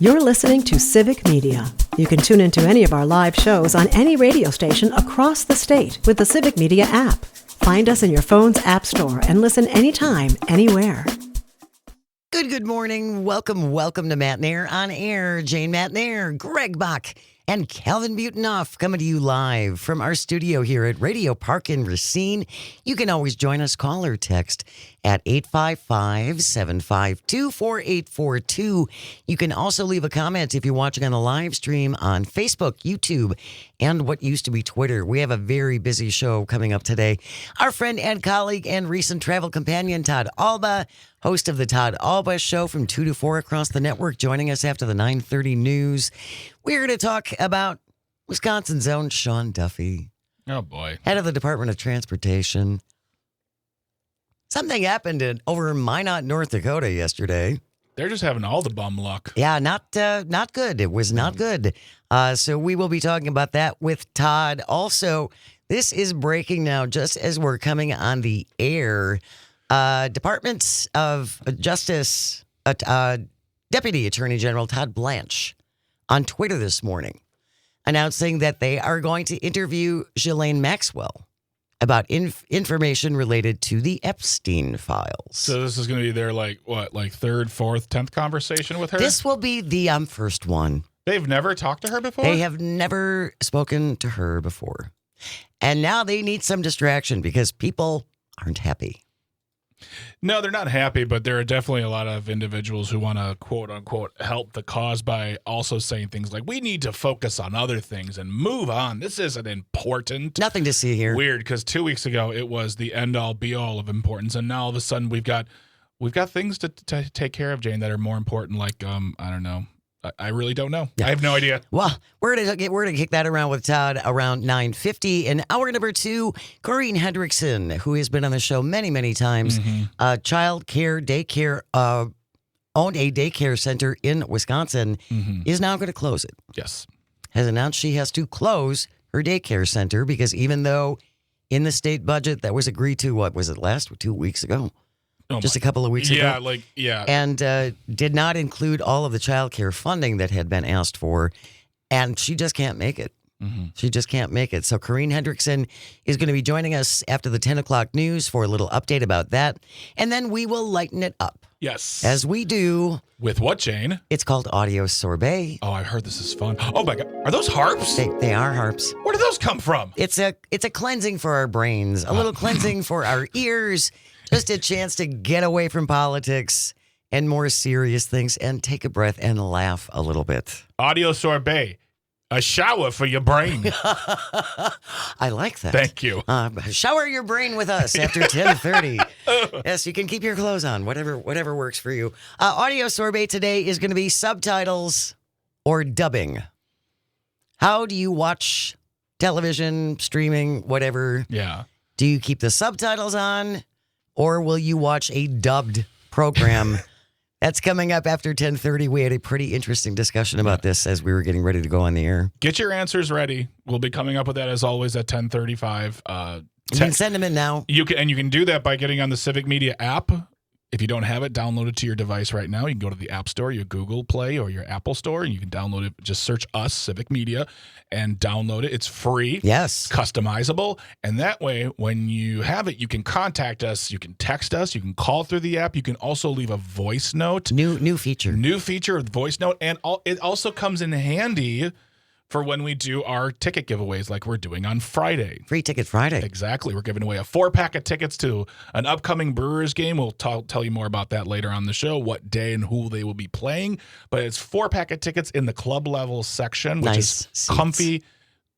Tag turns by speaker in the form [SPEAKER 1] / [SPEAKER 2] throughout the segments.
[SPEAKER 1] You're listening to Civic Media. You can tune into any of our live shows on any radio station across the state with the Civic Media app. Find us in your phone's app store and listen anytime, anywhere.
[SPEAKER 2] Good morning. Welcome to Matt Nair on Air. Jane Matt Nair, Greg Bach, and Calvin Butonoff coming to you live from our studio here at Radio Park in Racine. You can always join us, call or text at 855-752-4842. You can also leave a comment if you're watching on the live stream on Facebook, YouTube, and what used to be Twitter. We have a very busy show coming up today. Our friend and colleague and recent travel companion, Todd Alba, host of the Todd Alba Show from 2 to 4 across the network, joining us after the 9:30 news. We're going to talk about Wisconsin's own Sean Duffy.
[SPEAKER 3] Oh, boy.
[SPEAKER 2] Head of the Department of Transportation. Something happened over in Minot, North Dakota yesterday.
[SPEAKER 3] They're just having all the bum luck.
[SPEAKER 2] Yeah, not good. It was not good. So we will be talking about that with Todd. Also, this is breaking now just as we're coming on the air. Department of Justice Deputy Attorney General Todd Blanche on Twitter this morning announcing that they are going to interview Ghislaine Maxwell about information related to the Epstein files.
[SPEAKER 3] So this is going to be their, third, fourth, 10th conversation with her?
[SPEAKER 2] This will be the first one.
[SPEAKER 3] They've never talked to her before?
[SPEAKER 2] They have never spoken to her before. And now they need some distraction because people aren't happy.
[SPEAKER 3] No, they're not happy, but there are definitely a lot of individuals who want to, quote unquote, help the cause by also saying things like, we need to focus on other things and move on. This isn't important.
[SPEAKER 2] Nothing to see here.
[SPEAKER 3] Weird, because 2 weeks ago it was the end all be all of importance, and now all of a sudden we've got things to take care of, Jane, that are more important. Like I don't know. I really don't know. Yeah. I have no idea.
[SPEAKER 2] Well, we're gonna kick that around with Todd around 9:50. In hour number 2, Corrine Hendrickson, who has been on the show many times, child care daycare, owned a daycare center in Wisconsin, is now going to close it.
[SPEAKER 3] Yes,
[SPEAKER 2] has announced she has to close her daycare center because even though in the state budget that was agreed to, what was it, 2 weeks ago? Just a couple of weeks ago. And did not include all of the child care funding that had been asked for. And she just can't make it. She just can't make it. So Corrine Hendrickson is going to be joining us after the 10 o'clock news for a little update about that. And then we will lighten it up.
[SPEAKER 3] Yes.
[SPEAKER 2] As we do.
[SPEAKER 3] With what, Jane?
[SPEAKER 2] It's called Audio Sorbet.
[SPEAKER 3] Oh, I've heard this is fun. Oh, my God. Are those harps?
[SPEAKER 2] They are harps.
[SPEAKER 3] Where do those come from?
[SPEAKER 2] It's a cleansing for our brains. A little cleansing for our ears. Just a chance to get away from politics and more serious things and take a breath and laugh a little bit.
[SPEAKER 3] Audio Sorbet, a shower for your brain.
[SPEAKER 2] I like that.
[SPEAKER 3] Thank you.
[SPEAKER 2] Shower your brain with us after 10:30. Yes, you can keep your clothes on, whatever works for you. Audio Sorbet today is going to be subtitles or dubbing. How do you watch television, streaming, whatever?
[SPEAKER 3] Yeah.
[SPEAKER 2] Do you keep the subtitles on? Or will you watch a dubbed program? That's coming up after 10:30. We had a pretty interesting discussion about this as we were getting ready to go on the air.
[SPEAKER 3] Get your answers ready. We'll be coming up with that as always at 10:35.
[SPEAKER 2] You can send them in now.
[SPEAKER 3] You can do that by getting on the Civic Media app. If you don't have it, download it to your device right now. You can go to the App Store, your Google Play, or your Apple Store, and you can download it. Just search us, Civic Media, and download it. It's free.
[SPEAKER 2] Yes.
[SPEAKER 3] Customizable. And that way, when you have it, you can contact us. You can text us. You can call through the app. You can also leave a voice note.
[SPEAKER 2] New feature.
[SPEAKER 3] New feature with voice note. And it also comes in handy for when we do our ticket giveaways like we're doing on Friday.
[SPEAKER 2] Free Ticket Friday.
[SPEAKER 3] Exactly. We're giving away a 4-pack of tickets to an upcoming Brewers game. We'll tell you more about that later on the show, what day and who they will be playing. But it's 4-pack of tickets in the club level section, which is
[SPEAKER 2] seats.
[SPEAKER 3] Comfy,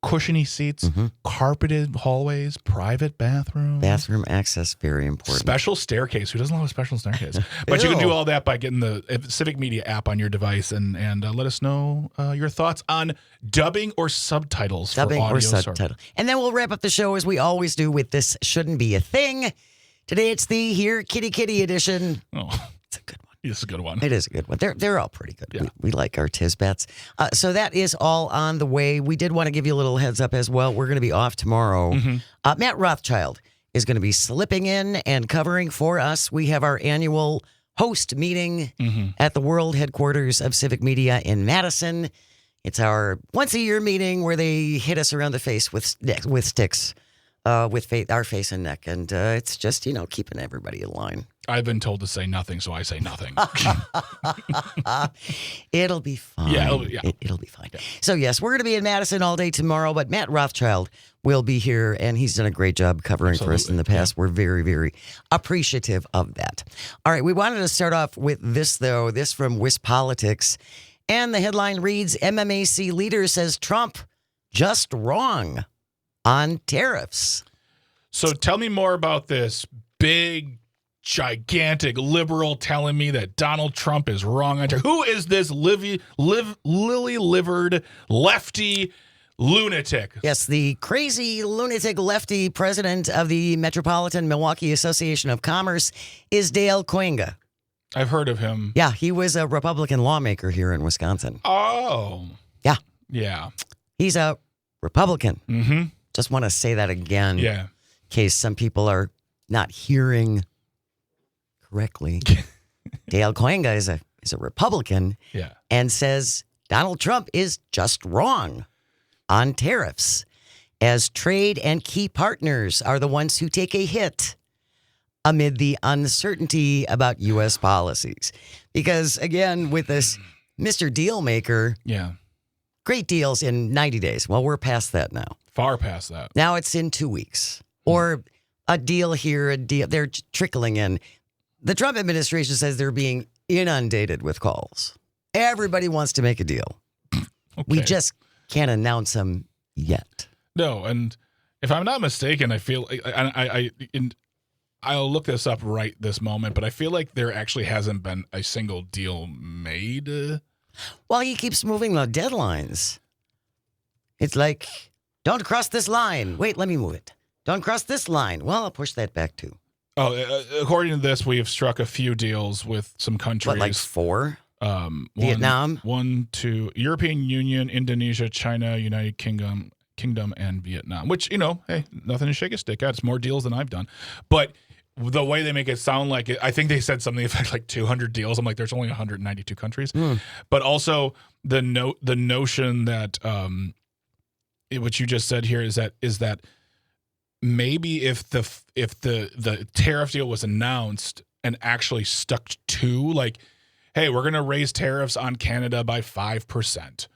[SPEAKER 3] cushiony seats, carpeted hallways, private bathroom.
[SPEAKER 2] Bathroom access, very important.
[SPEAKER 3] Special staircase. Who doesn't love a special staircase? But you can do all that by getting the Civic Media app on your device and let us know your thoughts on dubbing or subtitles
[SPEAKER 2] dubbing
[SPEAKER 3] for audio
[SPEAKER 2] or subtitle. And then we'll wrap up the show as we always do with This Shouldn't Be a Thing. Today it's the Here Kitty Kitty edition.
[SPEAKER 3] Oh,
[SPEAKER 2] it's a good one.
[SPEAKER 3] This is a good one.
[SPEAKER 2] It is a good one. They're all pretty good.
[SPEAKER 3] Yeah.
[SPEAKER 2] We like our Tisbets. So that is all on the way. We did want to give you a little heads up as well. We're going to be off tomorrow. Matt Rothschild is going to be slipping in and covering for us. We have our annual host meeting at the world headquarters of Civic Media in Madison. It's our once-a-year meeting where they hit us around the face with sticks, with our face and neck. And it's just, keeping everybody in line.
[SPEAKER 3] I've been told to say nothing, so I say nothing.
[SPEAKER 2] It'll be fine.
[SPEAKER 3] Yeah,
[SPEAKER 2] it'll be fine.
[SPEAKER 3] Yeah.
[SPEAKER 2] So, yes, we're going to be in Madison all day tomorrow, but Matt Rothschild will be here, and he's done a great job covering for us in the past. We're very, very appreciative of that. All right, we wanted to start off with this, though. This from WisPolitics. And the headline reads, MMAC leader says Trump just wrong on tariffs.
[SPEAKER 3] So tell me more about this big, gigantic liberal telling me that Donald Trump is wrong on tariffs. Who is this lily-livered lefty lunatic?
[SPEAKER 2] Yes, the crazy lunatic lefty president of the Metropolitan Milwaukee Association of Commerce is Dale Koenga.
[SPEAKER 3] I've heard of him.
[SPEAKER 2] Yeah, he was a Republican lawmaker here in Wisconsin.
[SPEAKER 3] Oh.
[SPEAKER 2] Yeah.
[SPEAKER 3] Yeah.
[SPEAKER 2] He's a Republican.
[SPEAKER 3] Mm-hmm.
[SPEAKER 2] Just want to say that again.
[SPEAKER 3] Yeah.
[SPEAKER 2] In case some people are not hearing correctly. Dale Koenga is a Republican.
[SPEAKER 3] Yeah.
[SPEAKER 2] And says Donald Trump is just wrong on tariffs, as trade and key partners are the ones who take a hit amid the uncertainty about U.S. policies. Because, again, with this Mr. Dealmaker,
[SPEAKER 3] Yeah.
[SPEAKER 2] great deals in 90 days. Well, we're past that now.
[SPEAKER 3] Far past that.
[SPEAKER 2] Now it's in 2 weeks. Or a deal here, a deal. They're trickling in. The Trump administration says they're being inundated with calls. Everybody wants to make a deal.
[SPEAKER 3] Okay.
[SPEAKER 2] We just can't announce them yet.
[SPEAKER 3] No, and if I'm not mistaken, I feel I'll look this up right this moment, but I feel like there actually hasn't been a single deal made.
[SPEAKER 2] Well, he keeps moving the deadlines. It's like, don't cross this line. Wait, let me move it. Don't cross this line. Well, I'll push that back too.
[SPEAKER 3] Oh, according to this, we have struck a few deals with some countries.
[SPEAKER 2] What, like 4? Vietnam?
[SPEAKER 3] 1, 2, European Union, Indonesia, China, United Kingdom, and Vietnam. Which, hey, nothing to shake a stick at. It's more deals than I've done. But the way they make it sound like it, I think they said something like 200 deals. I'm like, there's only 192 countries. But also the notion that what you just said here is that maybe if the tariff deal was announced and actually stuck to, like, hey, we're going to raise tariffs on Canada by 5%,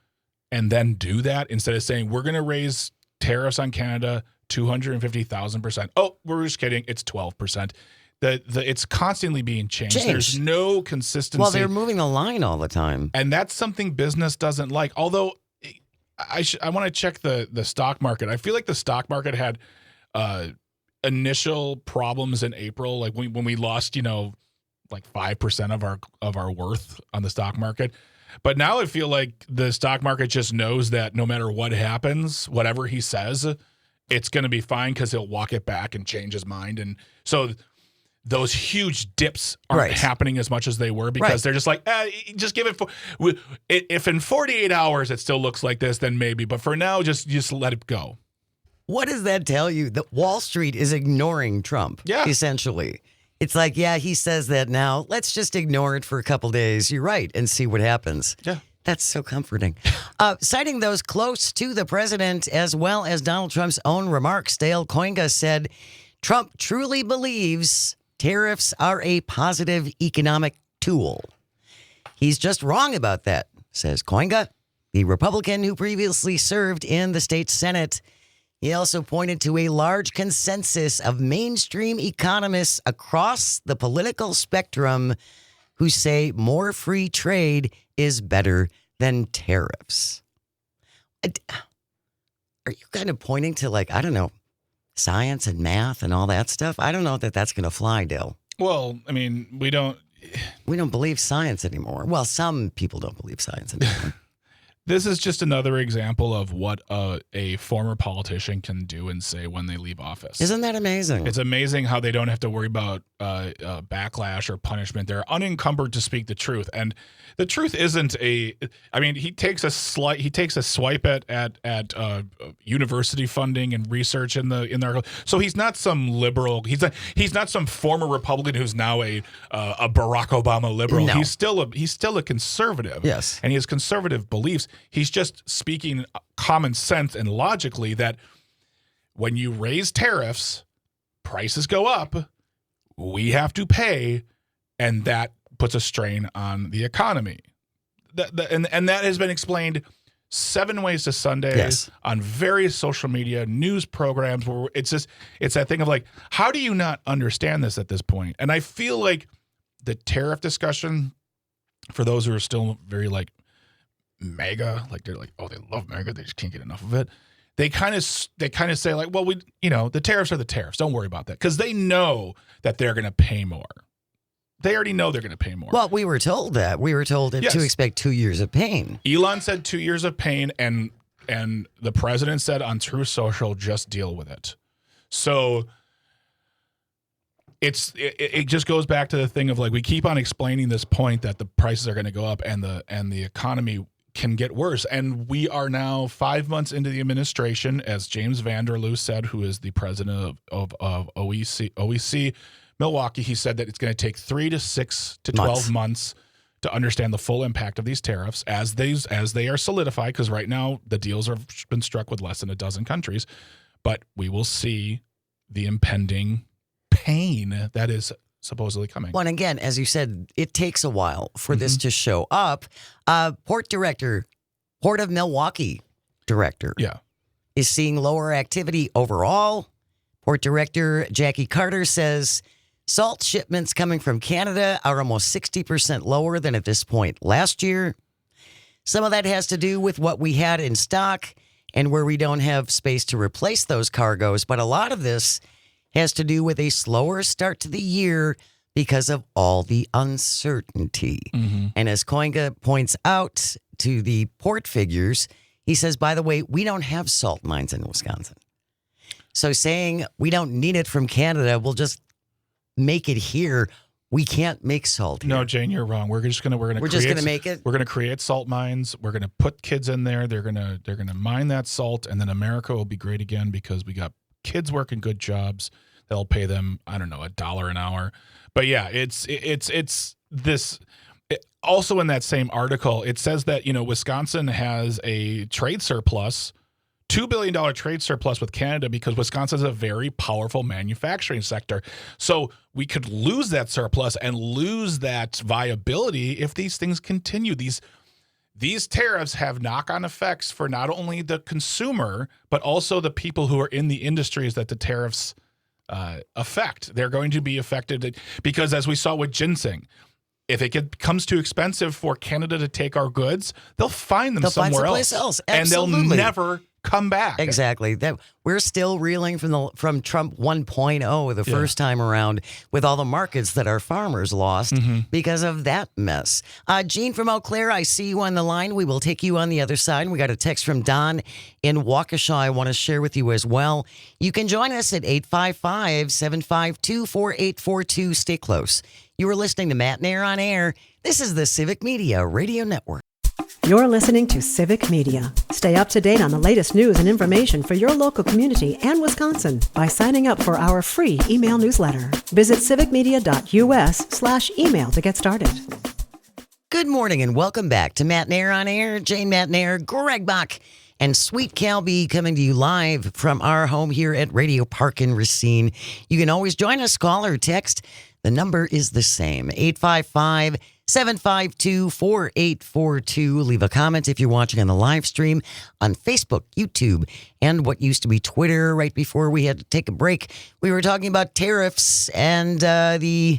[SPEAKER 3] and then do that instead of saying we're going to raise tariffs on Canada 250,000%. Oh, we're just kidding. It's 12%. It's constantly being changed. There's no consistency.
[SPEAKER 2] Well, they're moving the line all the time.
[SPEAKER 3] And that's something business doesn't like. Although I want to check the stock market. I feel like the stock market had initial problems in April, like when we lost, like 5% of our worth on the stock market. But now I feel like the stock market just knows that no matter what happens, whatever he says, it's going to be fine because he'll walk it back and change his mind. And so those huge dips aren't happening as much as they were because they're just like, just give it. If in 48 hours it still looks like this, then maybe. But for now, just let it go.
[SPEAKER 2] What does that tell you? That Wall Street is ignoring Trump, essentially. It's like, yeah, he says that now. Let's just ignore it for a couple days. You're right, and see what happens.
[SPEAKER 3] Yeah.
[SPEAKER 2] That's so comforting. Citing those close to the president as well as Donald Trump's own remarks, Dale Koenga said Trump truly believes tariffs are a positive economic tool. He's just wrong about that, says Koenga, the Republican who previously served in the state Senate. He also pointed to a large consensus of mainstream economists across the political spectrum who say more free trade is better than tariffs. Are you kind of pointing to, like, I don't know, science and math and all that stuff? I don't know that that's going to fly, Dale.
[SPEAKER 3] Well, I mean, we don't
[SPEAKER 2] believe science anymore. Well, some people don't believe science anymore.
[SPEAKER 3] This is just another example of what a former politician can do and say when they leave office.
[SPEAKER 2] Isn't that amazing?
[SPEAKER 3] It's amazing how they don't have to worry about backlash or punishment. They're unencumbered to speak the truth, and the truth isn't he takes a swipe at university funding and research in the. So he's not some liberal. He's not some former Republican who's now a Barack Obama liberal.
[SPEAKER 2] No.
[SPEAKER 3] He's still a conservative.
[SPEAKER 2] Yes,
[SPEAKER 3] and he has conservative beliefs. He's just speaking common sense and logically that when you raise tariffs, prices go up, we have to pay, and that puts a strain on the economy. And that has been explained 7 ways to Sunday on various social media, news programs, where it's that thing of like, how do you not understand this at this point? And I feel like the tariff discussion, for those who are still very like MAGA, like they're like, oh, they love MAGA, they just can't get enough of it. They kind of say like, well, the tariffs are the tariffs. Don't worry about that, because they know that they're going to pay more. They already know they're going to pay more.
[SPEAKER 2] Well, we were told that. We were told to expect 2 years of pain.
[SPEAKER 3] Elon said 2 years of pain, and the president said on Truth Social, just deal with it. So it just goes back to the thing of like, we keep on explaining this point that the prices are going to go up and the economy can get worse. And we are now 5 months into the administration, as James Vanderloos said, who is the president of OEC Milwaukee. He said that it's going to take 3 to 6 to 12 months to understand the full impact of these tariffs as they are solidified, because right now the deals have been struck with less than a dozen countries. But we will see the impending pain that is supposedly coming.
[SPEAKER 2] Well, and again, as you said, it takes a while for this to show up. Port of Milwaukee director is seeing lower activity overall. Port director Jackie Carter says salt shipments coming from Canada are almost 60% lower than at this point last year. Some of that has to do with what we had in stock and where we don't have space to replace those cargoes. But a lot of this has to do with a slower start to the year because of all the uncertainty. And as Koinga points out to the port figures, he says, by the way, we don't have salt mines in Wisconsin. So saying we don't need it from Canada, we'll just make it here. We can't make salt here.
[SPEAKER 3] No, Jane, you're wrong. We're just gonna
[SPEAKER 2] make it.
[SPEAKER 3] We're gonna create salt mines. We're gonna put kids in there. They're gonna mine that salt, and then America will be great again because we got kids working good jobs. They'll pay them, I don't know, $1 an hour. But yeah, it's this. Also in that same article, it says that Wisconsin has a trade surplus. $2 billion trade surplus with Canada because Wisconsin is a very powerful manufacturing sector. So we could lose that surplus and lose that viability if these things continue. These tariffs have knock-on effects for not only the consumer, but also the people who are in the industries that the tariffs affect. They're going to be affected because, as we saw with ginseng, if it becomes too expensive for Canada to take our goods, they'll find them somewhere else. And they'll never come back.
[SPEAKER 2] Exactly. That we're still reeling from Trump 1.0 the first time around with all the markets that our farmers lost because of that mess. Gene from Eau Claire, I see you on the line. We will take you on the other side. We got a text from Don in Waukesha I want to share with you as well. You can join us at 855-752-4842. Stay close. You are listening to Matt and Air on Air. This is the Civic Media Radio Network.
[SPEAKER 1] You're listening to Civic Media. Stay up to date on the latest news and information for your local community and Wisconsin by signing up for our free email newsletter. Visit civicmedia.us/email to get started.
[SPEAKER 2] Good morning and welcome back to Matt and Air on Air. Jane Matt and Air, Greg Bach, and Sweet Calby coming to you live from our home here at Radio Park in Racine. You can always join us, call or text. The number is the same, 855-752-4842. Leave a comment if you're watching on the live stream on Facebook, YouTube, and what used to be Twitter. Right before we had to take a break, we were talking about tariffs and the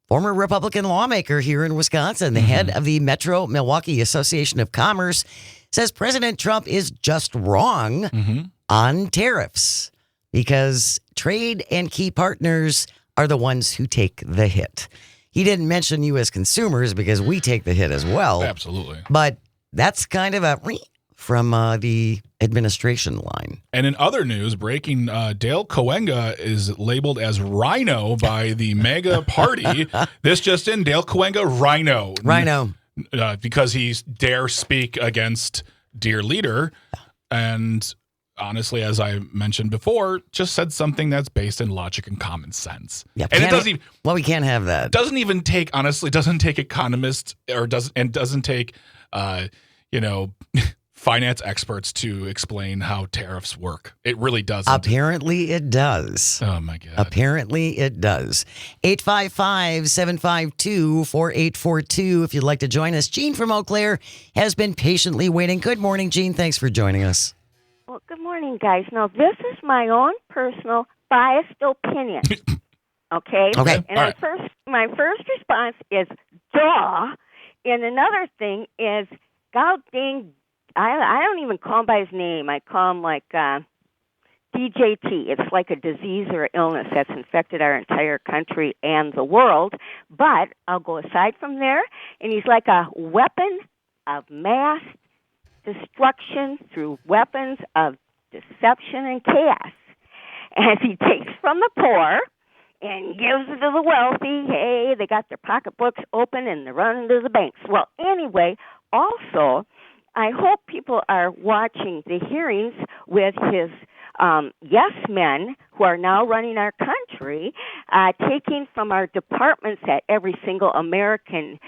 [SPEAKER 2] former Republican lawmaker here in Wisconsin, the head of the Metro Milwaukee Association of Commerce, says President Trump is just wrong on tariffs because trade and key partners are the ones who take the hit. He didn't mention you as consumers because we take the hit as well.
[SPEAKER 3] Absolutely.
[SPEAKER 2] But that's kind of a from the administration line.
[SPEAKER 3] And in other news, breaking, Dale Coenga is labeled as rhino by the MAGA party. This just in, Dale Coenga, rhino.
[SPEAKER 2] Rhino.
[SPEAKER 3] Because he dare speak against Dear Leader. And honestly, as I mentioned before, just said something that's based in logic and common sense.
[SPEAKER 2] Yeah,
[SPEAKER 3] and it doesn't even,
[SPEAKER 2] we can't have that.
[SPEAKER 3] Doesn't even take, honestly, doesn't take economists doesn't take, finance experts to explain how tariffs work. It really doesn't.
[SPEAKER 2] Apparently it does.
[SPEAKER 3] Oh, my God.
[SPEAKER 2] Apparently it does. 855-752-4842 if you'd like to join us. Jean from Eau Claire has been patiently waiting. Good morning, Jean. Thanks for joining us.
[SPEAKER 4] Well, good morning, guys. Now, this is my own personal biased opinion. Okay?
[SPEAKER 2] Okay.
[SPEAKER 4] And
[SPEAKER 3] All right.
[SPEAKER 4] my first response is, duh. And another thing is, God dang, I don't even call him by his name. I call him like DJT. It's like a disease or illness that's infected our entire country and the world. But I'll go aside from there, and he's like a weapon of mass destruction through weapons of deception and chaos. As he takes from the poor and gives it to the wealthy, hey, they got their pocketbooks open and they're running to the banks. Well, anyway, also, I hope people are watching the hearings with his yes men who are now running our country, taking from our departments that every single American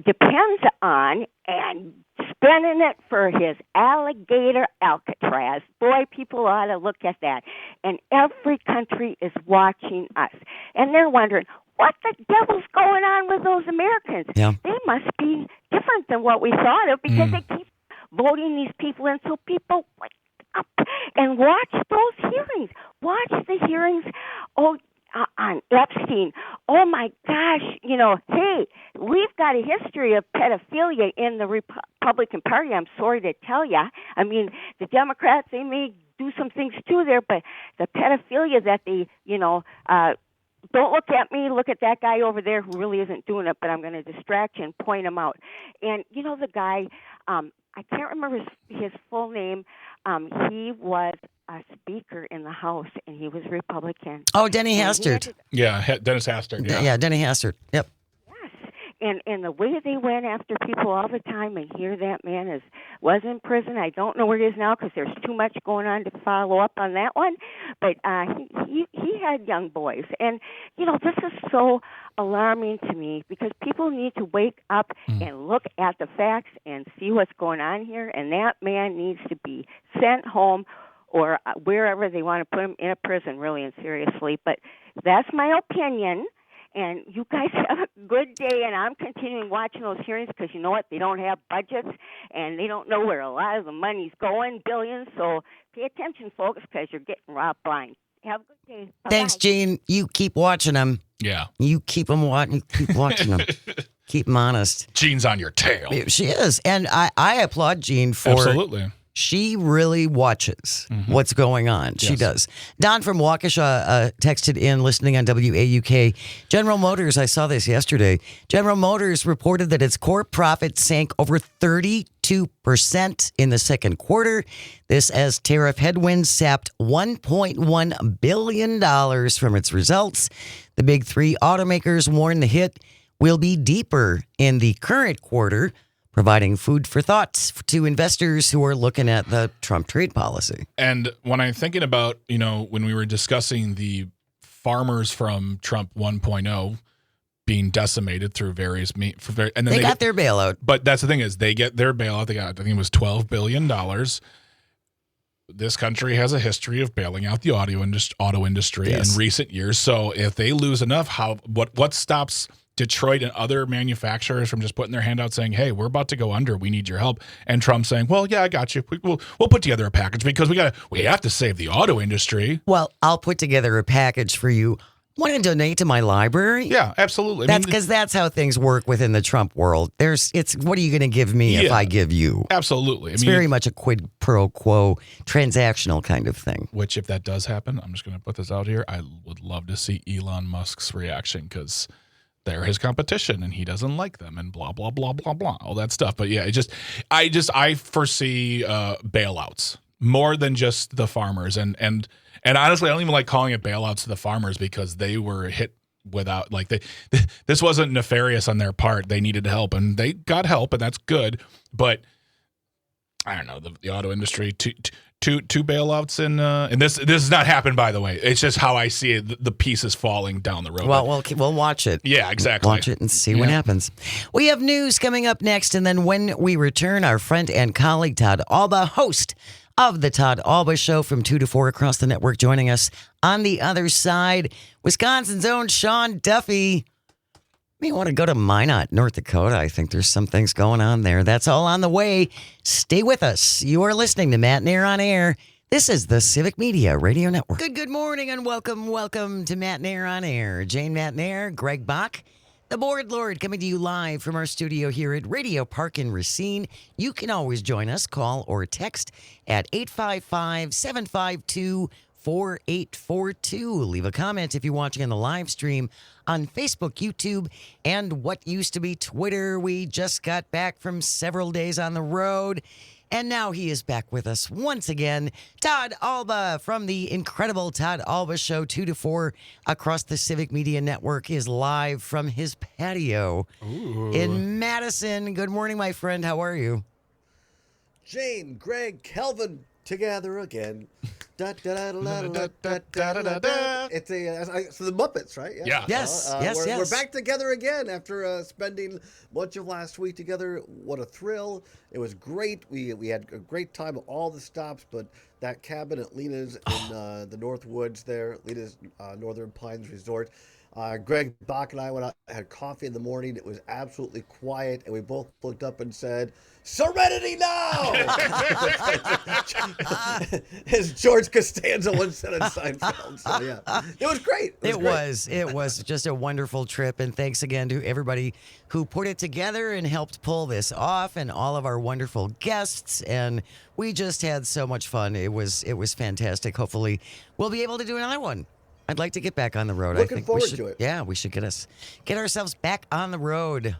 [SPEAKER 4] depends on and spending it for his alligator Alcatraz. Boy, people ought to look at that. And every country is watching us. And they're wondering, what the devil's going on with those Americans?
[SPEAKER 2] Yeah.
[SPEAKER 4] They must be different than what we thought of because they keep voting these people in. So people wake up and watch those hearings. Watch the hearings on Epstein. Oh, my gosh. Hey, we've got a history of pedophilia in the Republican Party, I'm sorry to tell you. I mean, the Democrats, they may do some things too there, but the pedophilia that they, don't look at me, look at that guy over there who really isn't doing it, but I'm going to distract you and point him out. And, the guy, I can't remember his full name. He was a speaker in the House, and he was Republican.
[SPEAKER 2] Oh, Denny Hastert.
[SPEAKER 3] Yeah, Dennis Hastert.
[SPEAKER 2] Yeah, Denny Hastert. Yep.
[SPEAKER 4] Yes, and the way they went after people all the time, and here that man was in prison. I don't know where he is now because there's too much going on to follow up on that one. But he had young boys, and this is so alarming to me because people need to wake up and look at the facts and see what's going on here. And that man needs to be sent home or wherever they want to put him in a prison, really and seriously. But that's my opinion. And you guys have a good day, and I'm continuing watching those hearings because you know what? They don't have budgets, and they don't know where a lot of the money's going, billions. So pay attention, folks, because you're getting robbed blind. Have a good day. Bye-bye.
[SPEAKER 2] Thanks, Jean. You keep watching them.
[SPEAKER 3] Yeah.
[SPEAKER 2] You keep them watching. Keep watching them. Keep them honest.
[SPEAKER 3] Jean's on your tail.
[SPEAKER 2] She is, and I applaud Jean for.
[SPEAKER 3] Absolutely.
[SPEAKER 2] She really watches what's going on. She
[SPEAKER 3] Yes.
[SPEAKER 2] does. Don from Waukesha texted in, listening on WAUK. General Motors, I saw this yesterday. General Motors reported that its core profit sank over 32% in the second quarter. This as tariff headwinds sapped $1.1 billion from its results. The big three automakers warn the hit will be deeper in the current quarter, providing food for thought to investors who are looking at the Trump trade policy.
[SPEAKER 3] And when I'm thinking about, when we were discussing the farmers from Trump 1.0 being decimated through various and then
[SPEAKER 2] They got their bailout.
[SPEAKER 3] But that's the thing is they get their bailout. They got, I think it was $12 billion. This country has a history of bailing out the auto industry
[SPEAKER 2] Yes.
[SPEAKER 3] in recent years. So if they lose enough, what stops Detroit and other manufacturers from just putting their hand out saying, hey, we're about to go under, we need your help? And Trump saying, well, yeah, I got you. We'll put together a package because we have to save the auto industry.
[SPEAKER 2] Well, I'll put together a package for you. Want to donate to my library?
[SPEAKER 3] Yeah, absolutely.
[SPEAKER 2] That's because that's how things work within the Trump world. It's what are you going to give me if
[SPEAKER 3] Yeah.
[SPEAKER 2] I give you?
[SPEAKER 3] Absolutely.
[SPEAKER 2] It's very much a quid pro quo transactional kind of thing.
[SPEAKER 3] Which, if that does happen, I'm just going to put this out here. I would love to see Elon Musk's reaction because they're his competition and he doesn't like them and blah, blah, blah, blah, blah, all that stuff. But yeah, I foresee bailouts more than just the farmers. And honestly, I don't even like calling it bailouts to the farmers because they were hit without, like, this wasn't nefarious on their part. They needed help and they got help, and that's good. But I don't know, the auto industry, two bailouts, and this has not happened, by the way. It's just how I see it. The pieces falling down the road.
[SPEAKER 2] Well, we'll watch it.
[SPEAKER 3] Yeah, exactly.
[SPEAKER 2] Watch it and see what happens. We have news coming up next, and then when we return, our friend and colleague Todd Alba, host of the Todd Alba Show from 2 to 4 across the network, joining us on the other side. Wisconsin's own Sean Duffy. You want to go to Minot, North Dakota. I think there's some things going on there. That's all on the way. Stay with us. You are listening to Matt Nair on Air. This is the Civic Media Radio Network. Good morning and welcome to Matt Nair on Air. Jane Matt Nair, Greg Bach, the Board Lord, coming to you live from our studio here at Radio Park in Racine. You can always join us, call or text at 855-752-4842. Leave a comment if you're watching on the live stream on Facebook, YouTube, and what used to be Twitter. We just got back from several days on the road, and now he is back with us once again. Todd Alba from the incredible Todd Alba Show, 2 to 4 across the Civic Media Network, is live from his patio in Madison. Good morning, my friend. How are you?
[SPEAKER 5] Jane, Greg, Kelvin, together again. It's so the Muppets, right?
[SPEAKER 3] Yeah.
[SPEAKER 2] Yes.
[SPEAKER 5] We're back together again after spending much of last week together. What a thrill. It was great. We had a great time at all the stops, but that cabin at Lena's in the North Woods there, Lena's Northern Pines Resort. Greg Bach and I went out, had coffee in the morning. It was absolutely quiet, and we both looked up and said, "Serenity now!" As George Costanza once said in Seinfeld. So yeah, it was great. It
[SPEAKER 2] was just a wonderful trip, and thanks again to everybody who put it together and helped pull this off, and all of our wonderful guests. And we just had so much fun. It was fantastic. Hopefully, we'll be able to do another one. I'd like to get back on the road.
[SPEAKER 5] Looking forward to it.
[SPEAKER 2] Yeah, we should get ourselves back on the road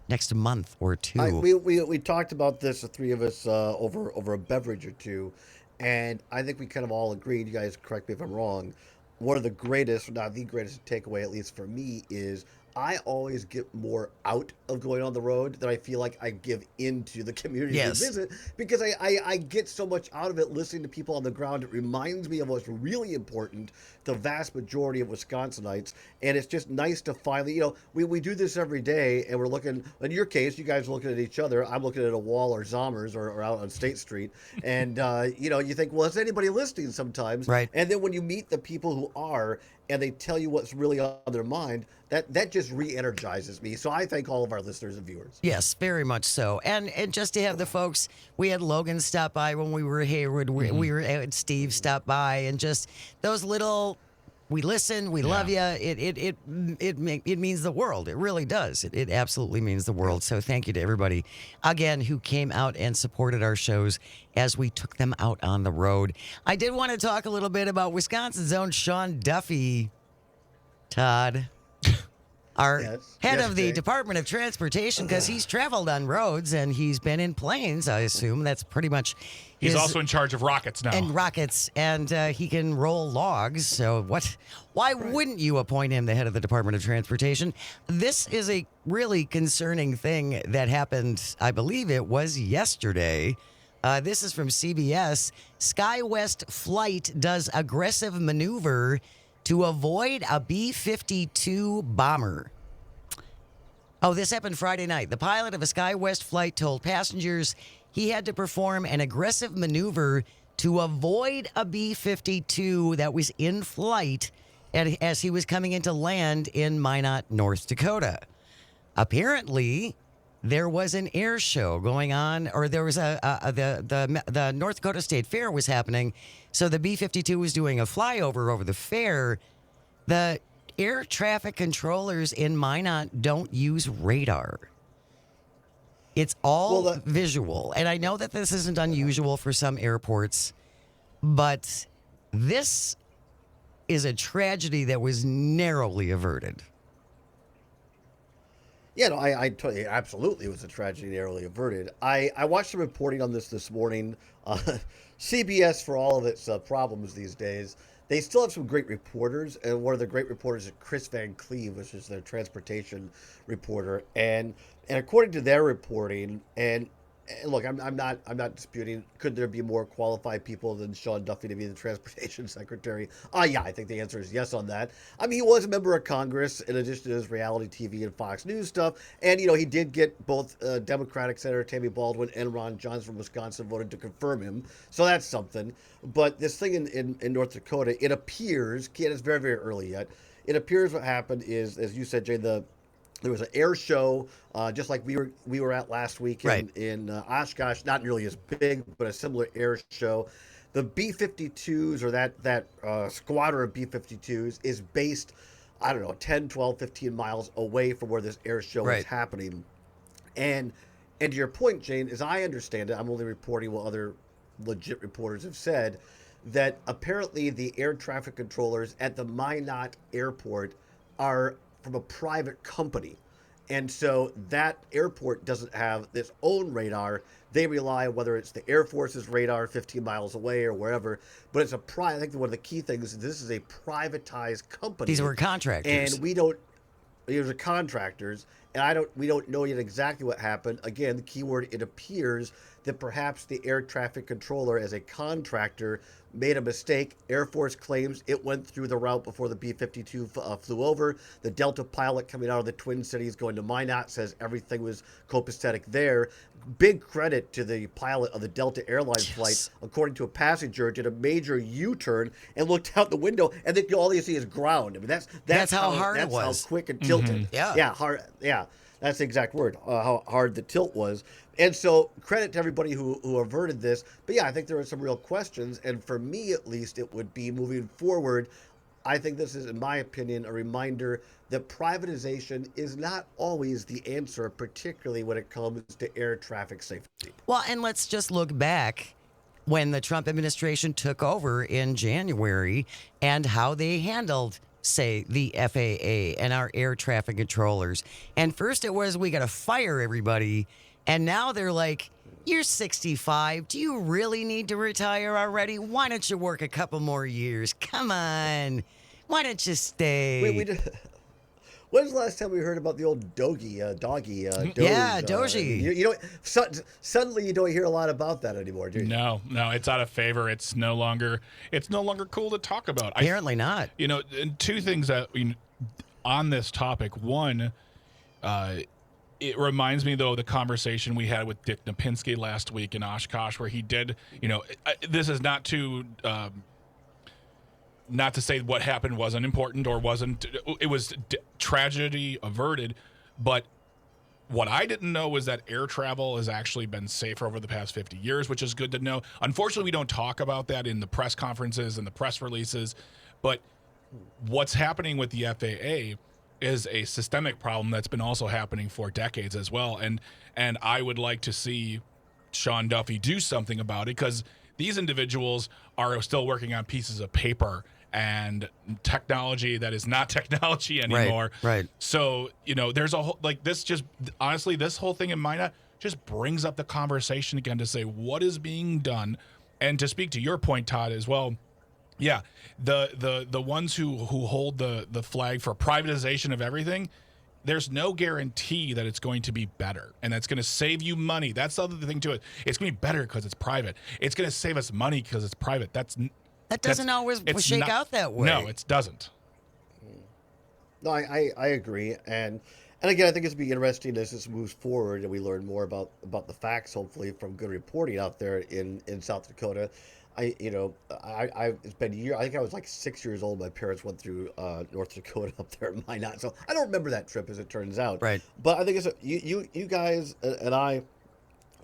[SPEAKER 2] next month or two.
[SPEAKER 5] We talked about this, the three of us, over a beverage or two, and I think we kind of all agreed. You guys correct me if I'm wrong. One of the greatest, not the greatest takeaway, at least for me, is I always get more out of going on the road than I feel like I give into the community to visit, because I get so much out of it listening to people on the ground. It reminds me of what's really important, the vast majority of Wisconsinites, and it's just nice to finally, we do this every day, and we're looking, in your case, you guys are looking at each other, I'm looking at a wall or Zommers or out on State Street, and you think, well, is anybody listening sometimes?
[SPEAKER 2] Right.
[SPEAKER 5] And then when you meet the people who are, and they tell you what's really on their mind, that just re-energizes me. So I thank all of our listeners and viewers.
[SPEAKER 2] Yes, very much so. And just to have the folks, we had Logan stop by when we were at Hayward. We were at Steve stop by, and just those little, we listen, we love you. It means the world. It really does. It absolutely means the world. So thank you to everybody, again, who came out and supported our shows as we took them out on the road. I did want to talk a little bit about Wisconsin's own Sean Duffy, Todd. Our head of the Department of Transportation, because he's traveled on roads and he's been in planes, I assume. That's pretty much
[SPEAKER 3] He's also in charge of rockets now.
[SPEAKER 2] And he can roll logs. So why wouldn't you appoint him the head of the Department of Transportation? This is a really concerning thing that happened, I believe it was yesterday. This is from CBS. SkyWest flight does aggressive maneuver to avoid a B-52 bomber. Oh, this happened Friday night. The pilot of a SkyWest flight told passengers he had to perform an aggressive maneuver to avoid a B-52 that was in flight as he was coming into land in Minot, North Dakota. Apparently, there was an air show going on, or there was the North Dakota State Fair was happening. So the B-52 was doing a flyover over the fair. The air traffic controllers in Minot don't use radar. It's all visual. And I know that this isn't unusual for some airports, but this is a tragedy that was narrowly averted.
[SPEAKER 5] Yeah, no, I totally, absolutely, it was a tragedy narrowly averted. I watched some reporting on this morning. Uh, CBS, for all of its problems these days, they still have some great reporters, and one of the great reporters is Chris Van Cleve, which is their transportation reporter, and according to their reporting, and look, I'm not disputing. Could there be more qualified people than Sean Duffy to be the transportation secretary? Yeah, I think the answer is yes on that. I mean, he was a member of Congress in addition to his reality TV and Fox News stuff, and he did get both Democratic Senator Tammy Baldwin and Ron Johnson from Wisconsin voted to confirm him, so that's something. But this thing in North Dakota, it appears, it's very very early yet. It appears what happened is, as you said, Jay, there was an air show, just like we were at last week in Oshkosh. Not nearly as big, but a similar air show. The B-52s, or that squadron of B-52s, is based, I don't know, 10, 12, 15 miles away from where this air show is happening. And to your point, Jane, as I understand it, I'm only reporting what other legit reporters have said, that apparently the air traffic controllers at the Minot Airport are from a private company. And so that airport doesn't have its own radar. They rely on whether it's the Air Force's radar 15 miles away or wherever. But it's I think one of the key things is this is a privatized company.
[SPEAKER 2] These were contractors.
[SPEAKER 5] And these are contractors. And we don't know yet exactly what happened. Again, the keyword, it appears that perhaps the air traffic controller as a contractor made a mistake. Air Force claims it went through the route before the B-52 flew over. The Delta pilot coming out of the Twin Cities going to Minot says everything was copacetic there. Big credit to the pilot of the Delta Airlines flight. According to a passenger, did a major U-turn and looked out the window, and then all you see is ground. I mean, that's how hard it was. How quick and tilted. Hard. Yeah, that's the exact word. How hard the tilt was. And so credit to everybody who averted this. But yeah, I think there are some real questions. And for me, at least, it would be moving forward. I think this is, in my opinion, a reminder that privatization is not always the answer, particularly when it comes to air traffic safety.
[SPEAKER 2] Well, and let's just look back when the Trump administration took over in January and how they handled, say, the FAA and our air traffic controllers. And first it was, we got to fire everybody. And now they're like, you're 65. Do you really need to retire already? Why don't you work a couple more years? Come on. Why don't you stay?
[SPEAKER 5] When's the last time we heard about the old doggy? Doge?
[SPEAKER 2] Yeah, Doge.
[SPEAKER 5] Suddenly you don't hear a lot about that anymore, do you?
[SPEAKER 3] No, it's out of favor. It's no longer cool to talk about.
[SPEAKER 2] Apparently not.
[SPEAKER 3] And two things that on this topic. One, it reminds me, though, of the conversation we had with Dick Napinski last week in Oshkosh, where he did, this is not to say what happened wasn't important or wasn't, it was tragedy averted, but what I didn't know was that air travel has actually been safer over the past 50 years, which is good to know. Unfortunately, we don't talk about that in the press conferences and the press releases, but what's happening with the FAA is a systemic problem that's been also happening for decades as well. And I would like to see Sean Duffy do something about it, because these individuals are still working on pieces of paper and technology that is not technology anymore.
[SPEAKER 2] Right.
[SPEAKER 3] So, there's a whole, honestly, this whole thing in Minot just brings up the conversation again to say what is being done. And to speak to your point, Todd, as well, yeah, the ones who hold the flag for privatization of everything, there's no guarantee that it's going to be better and that's going to save you money. That's the other thing to it. It's going to be better because it's private. It's going to save us money because it's private.
[SPEAKER 2] That doesn't always shake out that way.
[SPEAKER 3] No, it doesn't.
[SPEAKER 5] No, I agree. And again, I think it's going to be interesting as this moves forward and we learn more about the facts, hopefully, from good reporting out there in South Dakota. It's been a year. I think I was like 6 years old. My parents went through North Dakota up there in Minot, so I don't remember that trip, as it turns out.
[SPEAKER 2] Right.
[SPEAKER 5] But I think you guys and I,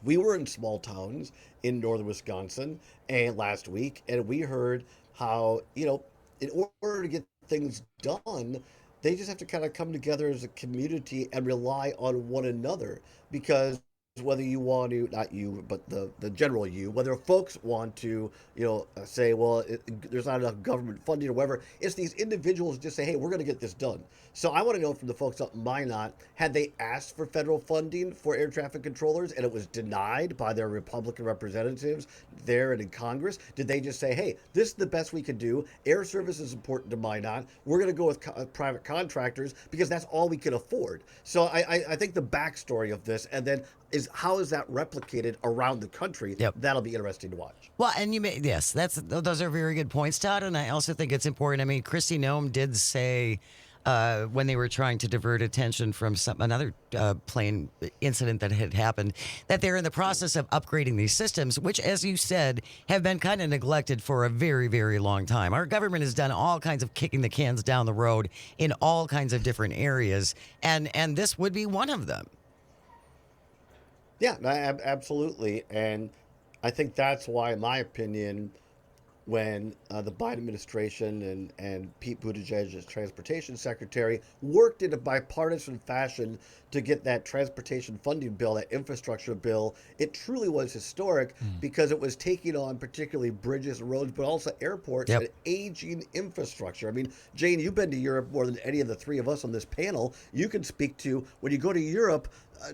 [SPEAKER 5] we were in small towns in northern Wisconsin and last week, and we heard how in order to get things done, they just have to kind of come together as a community and rely on one another, because whether you want to, not you, but the general you, whether folks want to, say, well, there's not enough government funding or whatever. It's these individuals just say, hey, we're going to get this done. So I want to know from the folks up in Minot, had they asked for federal funding for air traffic controllers and it was denied by their Republican representatives there and in Congress? Did they just say, hey, this is the best we can do. Air service is important to Minot. We're going to go with private contractors because that's all we can afford. So I think the backstory of this, and then is how is that replicated around the country?
[SPEAKER 2] Yep.
[SPEAKER 5] That'll be interesting to watch.
[SPEAKER 2] Well, and yes, those are very good points, Todd. And I also think it's important. I mean, Kristi Noem did say when they were trying to divert attention from another plane incident that had happened, that they're in the process of upgrading these systems, which, as you said, have been kind of neglected for a very, very long time. Our government has done all kinds of kicking the cans down the road in all kinds of different areas, and this would be one of them.
[SPEAKER 5] Yeah, absolutely. And I think that's why, in my opinion, when the Biden administration and Pete Buttigieg as transportation secretary worked in a bipartisan fashion to get that transportation funding bill, that infrastructure bill, it truly was historic because it was taking on particularly bridges and roads, but also airports and aging infrastructure. I mean, Jane, you've been to Europe more than any of the three of us on this panel. You can speak to when you go to Europe,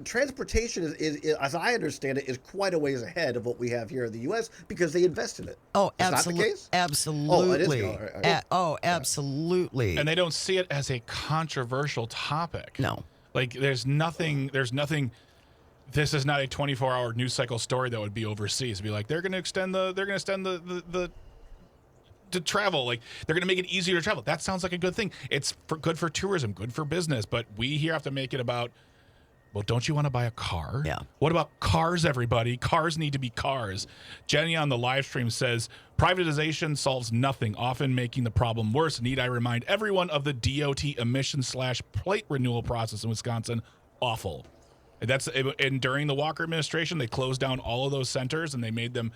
[SPEAKER 5] transportation is, as I understand it, is quite a ways ahead of what we have here in the U.S. because they invest in it.
[SPEAKER 2] Oh,
[SPEAKER 5] absolutely.
[SPEAKER 2] Not the case? Absolutely.
[SPEAKER 5] Oh, it is. All right.
[SPEAKER 2] Absolutely.
[SPEAKER 3] And they don't see it as a controversial topic.
[SPEAKER 2] No.
[SPEAKER 3] Like there's nothing. This is not a 24-hour news cycle story that would be overseas. It'd be like they're going to extend the to travel. Like they're going to make it easier to travel. That sounds like a good thing. It's good for tourism, good for business. But we here have to make it about, well, don't you want to buy a car?
[SPEAKER 2] Yeah.
[SPEAKER 3] What about cars, everybody? Cars need to be cars. Jenny on the live stream says, privatization solves nothing, often making the problem worse. Need I remind everyone of the DOT emission/plate renewal process in Wisconsin? Awful. And during the Walker administration, they closed down all of those centers and they made it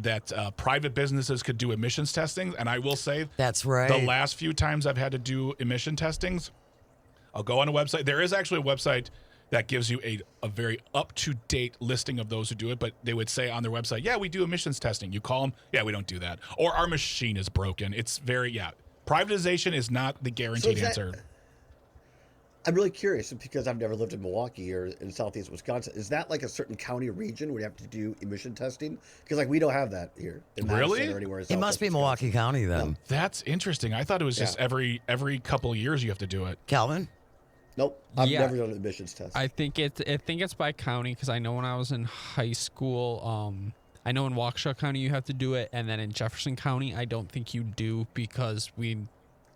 [SPEAKER 3] that private businesses could do emissions testing. And I will say,
[SPEAKER 2] that's right.
[SPEAKER 3] The last few times I've had to do emission testings, I'll go on a website. There is actually a website that gives you a very up-to-date listing of those who do it, but they would say on their website, yeah, we do emissions testing. You call them, yeah, we don't do that. Or our machine is broken. It's privatization is not the guaranteed answer.
[SPEAKER 5] I'm really curious because I've never lived in Milwaukee or in southeast Wisconsin. Is that like a certain county or region where you have to do emission testing? Because we don't have that here in Madison or anywhere in
[SPEAKER 2] It must be
[SPEAKER 5] Wisconsin.
[SPEAKER 2] Milwaukee County then.
[SPEAKER 5] No.
[SPEAKER 3] That's interesting. I thought it was just every couple of years you have to do it.
[SPEAKER 2] Calvin?
[SPEAKER 5] Nope, I've never done an emissions test.
[SPEAKER 6] I think it's by county because I know when I was in high school, I know in Waukesha County you have to do it, and then in Jefferson County I don't think you do because we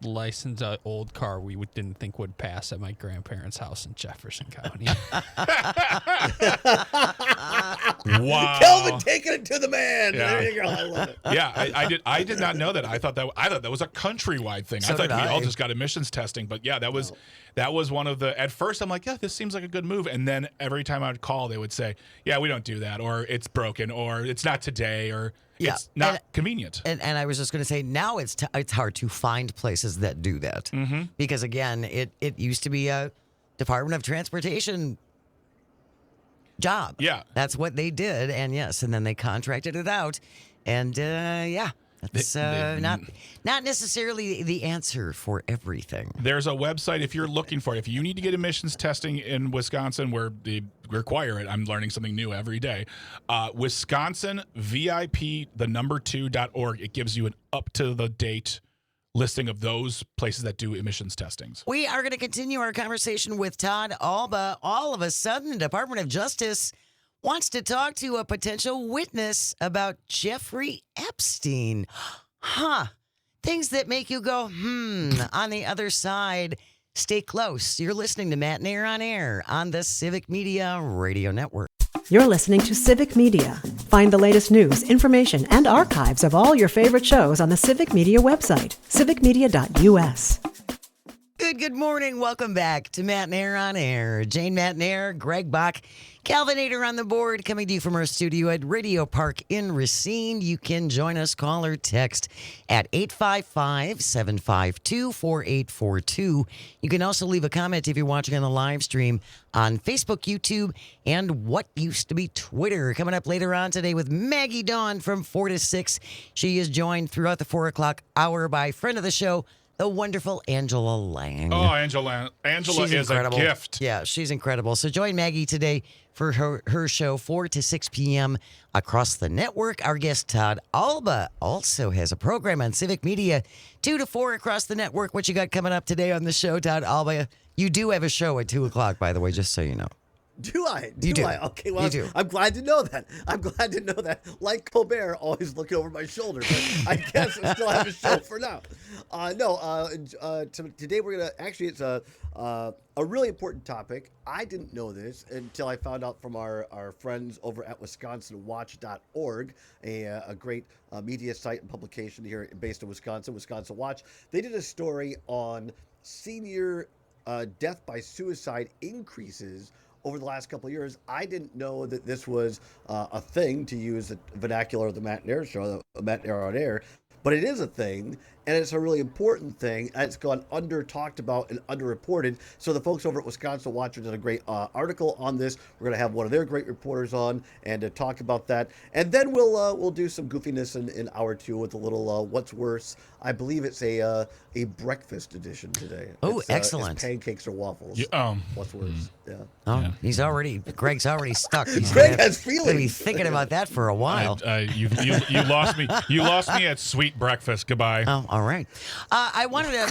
[SPEAKER 6] licensed an old car we didn't think would pass at my grandparents' house in Jefferson County.
[SPEAKER 3] Wow,
[SPEAKER 5] Kelvin taking it to the man.
[SPEAKER 3] Yeah.
[SPEAKER 5] There you go. I love it.
[SPEAKER 3] Yeah, I did not know that. I thought that was a countrywide thing.
[SPEAKER 2] So
[SPEAKER 3] I thought
[SPEAKER 2] did
[SPEAKER 3] we all
[SPEAKER 2] I.
[SPEAKER 3] just got emissions testing, but yeah, that was one of the. At first, I'm like, yeah, this seems like a good move, and then every time I would call, they would say, yeah, we don't do that, or it's broken, or it's not today, or it's not convenient.
[SPEAKER 2] And I was just going to say, now it's hard to find places that do that because again, it used to be a Department of Transportation job.
[SPEAKER 3] Yeah.
[SPEAKER 2] That's what they did. And yes, and then they contracted it out. And that's not necessarily the answer for everything.
[SPEAKER 3] There's a website if you're looking for it. If you need to get emissions testing in Wisconsin where they require it, I'm learning something new every day. Wisconsin VIP, the number 2.org. It gives you an up-to-the-date listing of those places that do emissions testings.
[SPEAKER 2] We are going to continue our conversation with Todd Alba. All of a sudden, the Department of Justice wants to talk to a potential witness about Jeffrey Epstein. Things that make you go, on the other side. Stay close. You're listening to Matt Nair on Air on the Civic Media Radio Network.
[SPEAKER 1] You're listening to Civic Media. Find the latest news, information, and archives of all your favorite shows on the Civic Media website, civicmedia.us.
[SPEAKER 2] Good morning. Welcome back to Matt Nair on Air. Jane Matt Nair, Greg Bach, Calvinator on the board, coming to you from our studio at Radio Park in Racine. You can join us, call or text at 855-752-4842. You can also leave a comment if you're watching on the live stream on Facebook, YouTube, and what used to be Twitter. Coming up later on today with Maggie Dawn from 4 to 6. She is joined throughout the 4 o'clock hour by friend of the show, the wonderful Angela Lang.
[SPEAKER 3] Oh, Angela
[SPEAKER 2] She's
[SPEAKER 3] is
[SPEAKER 2] incredible.
[SPEAKER 3] a gift.
[SPEAKER 2] Yeah, she's incredible. So join Maggie today for her show, 4 to 6 p.m. across the network. Our guest, Todd Alba, also has a program on Civic Media, 2 to 4 across the network. What you got coming up today on the show, Todd Alba? You do have a show at 2 o'clock, by the way, just so you know.
[SPEAKER 5] Do I?
[SPEAKER 2] You do.
[SPEAKER 5] I? Okay, well,
[SPEAKER 2] You do.
[SPEAKER 5] I'm glad to know that. Like Colbert, always looking over my shoulder, but I guess I still have a show for now. Today we're going to, actually, it's a really important topic. I didn't know this until I found out from our friends over at WisconsinWatch.org, a great media site and publication here based in Wisconsin, Wisconsin Watch. They did a story on senior death by suicide increases over the last couple of years. I didn't know that this was a thing, to use the vernacular of the Matt and Air show, the Matt and Air on Air, but it is a thing, and it's a really important thing, and it's gone under-talked about and underreported. So the folks over at Wisconsin Watcher did a great article on this. We're going to have one of their great reporters on and to talk about that. And then we'll do some goofiness in hour 2 with a little What's Worse. I believe it's a breakfast edition today.
[SPEAKER 2] Oh, excellent.
[SPEAKER 5] It's pancakes or waffles. What's Worse? Yeah.
[SPEAKER 2] Oh, Greg's already stuck.
[SPEAKER 5] Greg has
[SPEAKER 2] Going to be
[SPEAKER 5] feelings.
[SPEAKER 2] thinking about that for a while.
[SPEAKER 3] You lost me. You lost me at sweet breakfast. Goodbye.
[SPEAKER 2] Oh, all right. I wanted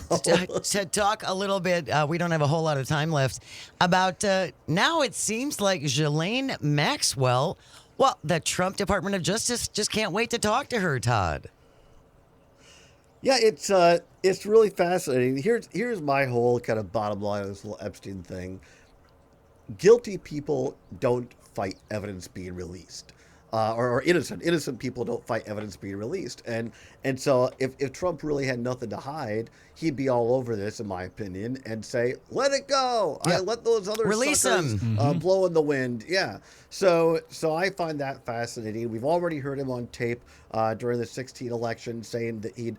[SPEAKER 2] to talk a little bit, we don't have a whole lot of time left, about now it seems like Ghislaine Maxwell, well, the Trump Department of Justice just can't wait to talk to her, Todd.
[SPEAKER 5] Yeah, it's really fascinating. Here's my whole kind of bottom line of this little Epstein thing. Guilty people don't fight evidence being released. Or innocent people don't fight evidence being released. And so if Trump really had nothing to hide, he'd be all over this, in my opinion, and say, let it go.
[SPEAKER 2] Yeah.
[SPEAKER 5] Let those other
[SPEAKER 2] Release
[SPEAKER 5] suckers
[SPEAKER 2] them.
[SPEAKER 5] blow in the wind. Yeah. So I find that fascinating. We've already heard him on tape during the 2016 election saying that he'd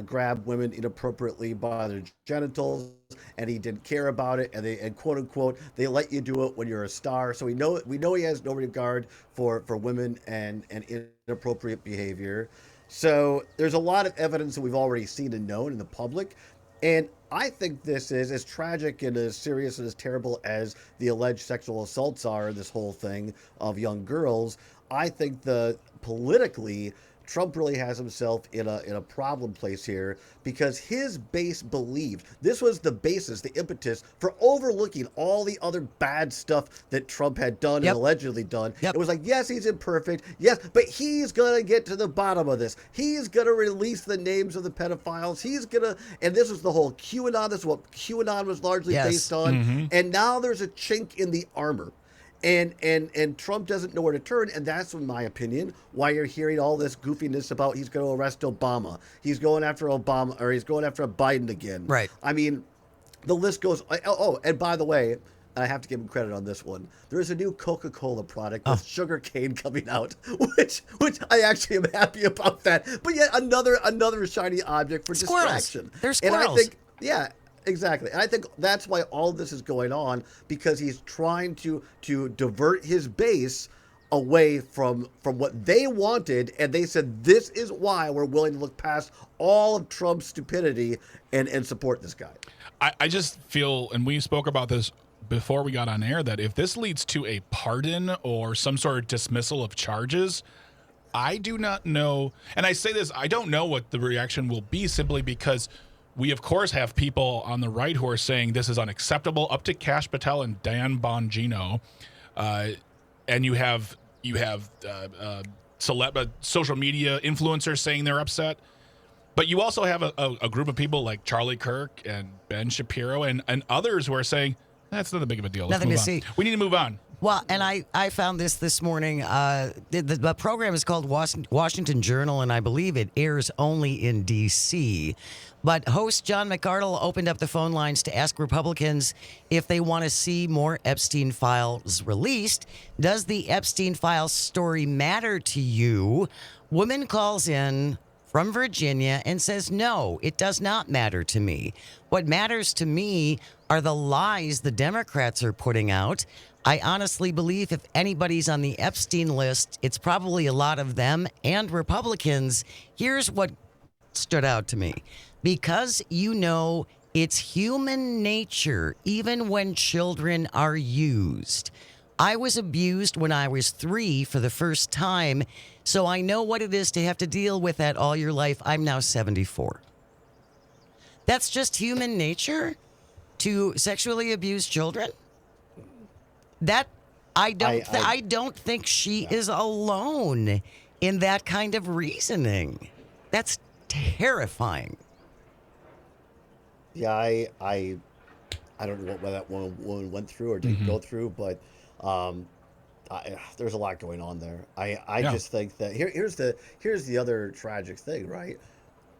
[SPEAKER 5] grab women inappropriately by their genitals, and he didn't care about it, and quote unquote, they let you do it when you're a star. So we know he has no regard for women and inappropriate behavior. So there's a lot of evidence that we've already seen and known in the public. And I think this is as tragic and as serious and as terrible as the alleged sexual assaults are in this whole thing of young girls. I think politically, Trump really has himself in a problem place here, because his base believed this was the basis, the impetus for overlooking all the other bad stuff that Trump had done and allegedly done. It was like, yes, he's imperfect. Yes, but he's going to get to the bottom of this. He's going to release the names of the pedophiles. And this was the whole QAnon. This is what QAnon was largely based on. Mm-hmm. And now there's a chink in the armor. And Trump doesn't know where to turn, and that's, in my opinion, why you're hearing all this goofiness about he's going to arrest Obama. He's going after Obama, or he's going after Biden again.
[SPEAKER 2] Right.
[SPEAKER 5] I mean, the list goes. Oh, and by the way, I have to give him credit on this one. There is a new Coca-Cola product with sugar cane coming out, which I actually am happy about that. But yet another shiny object for distraction.
[SPEAKER 2] They're squirrels.
[SPEAKER 5] And I think, yeah. Exactly. And I think that's why all of this is going on, because he's trying to divert his base away from what they wanted, and they said, this is why we're willing to look past all of Trump's stupidity and support this guy.
[SPEAKER 3] I just feel, and we spoke about this before we got on air, that if this leads to a pardon or some sort of dismissal of charges, I do not know, and I say this, I don't know what the reaction will be, simply because we, of course, have people on the right who are saying this is unacceptable, up to Kash Patel and Dan Bongino. And you have social media influencers saying they're upset. But you also have a group of people like Charlie Kirk and Ben Shapiro and others who are saying, that's not that big of a deal.
[SPEAKER 2] Nothing to see.
[SPEAKER 3] We need to move on.
[SPEAKER 2] Well, and I found this morning. The program is called Washington Journal, and I believe it airs only in D.C., But host John McArdle opened up the phone lines to ask Republicans if they want to see more Epstein files released. Does the Epstein files story matter to you? Woman calls in from Virginia and says, no, it does not matter to me. What matters to me are the lies the Democrats are putting out. I honestly believe if anybody's on the Epstein list, it's probably a lot of them and Republicans. Here's what stood out to me. Because it's human nature, even when children are used. I was abused when I was 3 for the first time, so I know what it is to have to deal with that all your life. I'm now 74. That's just human nature to sexually abuse children. That I don't think she is alone in that kind of reasoning. That's terrifying.
[SPEAKER 5] Yeah, I don't know what that woman went through or didn't go through, but there's a lot going on there. I just think that here's the other tragic thing, right?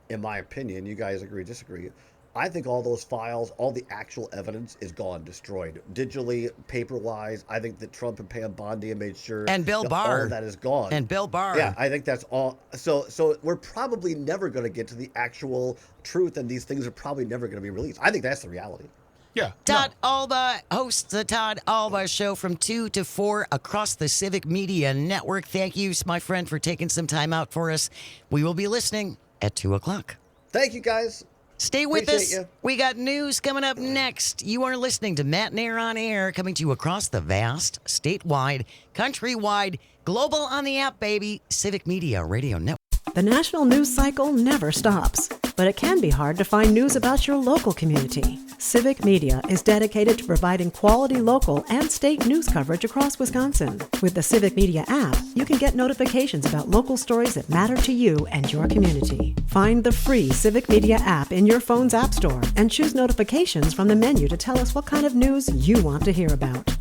[SPEAKER 5] In my opinion, you guys agree, disagree. I think all those files, all the actual evidence is gone, destroyed. Digitally, paper-wise, I think that Trump and Pam Bondi made sure
[SPEAKER 2] and Bill Barr,
[SPEAKER 5] all of that is gone.
[SPEAKER 2] And Bill Barr.
[SPEAKER 5] Yeah, I think that's all. So we're probably never going to get to the actual truth, and these things are probably never going to be released. I think that's the reality.
[SPEAKER 3] Yeah.
[SPEAKER 2] Todd Alba hosts the Todd Alba Show from 2 to 4 across the Civic Media Network. Thank you, my friend, for taking some time out for us. We will be listening at 2 o'clock.
[SPEAKER 5] Thank you, guys.
[SPEAKER 2] Stay with
[SPEAKER 5] Appreciate
[SPEAKER 2] us.
[SPEAKER 5] you.
[SPEAKER 2] We got news coming up next. You are listening to Matt Nair on Air, coming to you across the vast, statewide, countrywide, global on the app, baby, Civic Media Radio Network.
[SPEAKER 1] The national news cycle never stops, but it can be hard to find news about your local community. Civic Media is dedicated to providing quality local and state news coverage across Wisconsin. With the Civic Media app, you can get notifications about local stories that matter to you and your community. Find the free Civic Media app in your phone's app store and choose notifications from the menu to tell us what kind of news you want to hear about.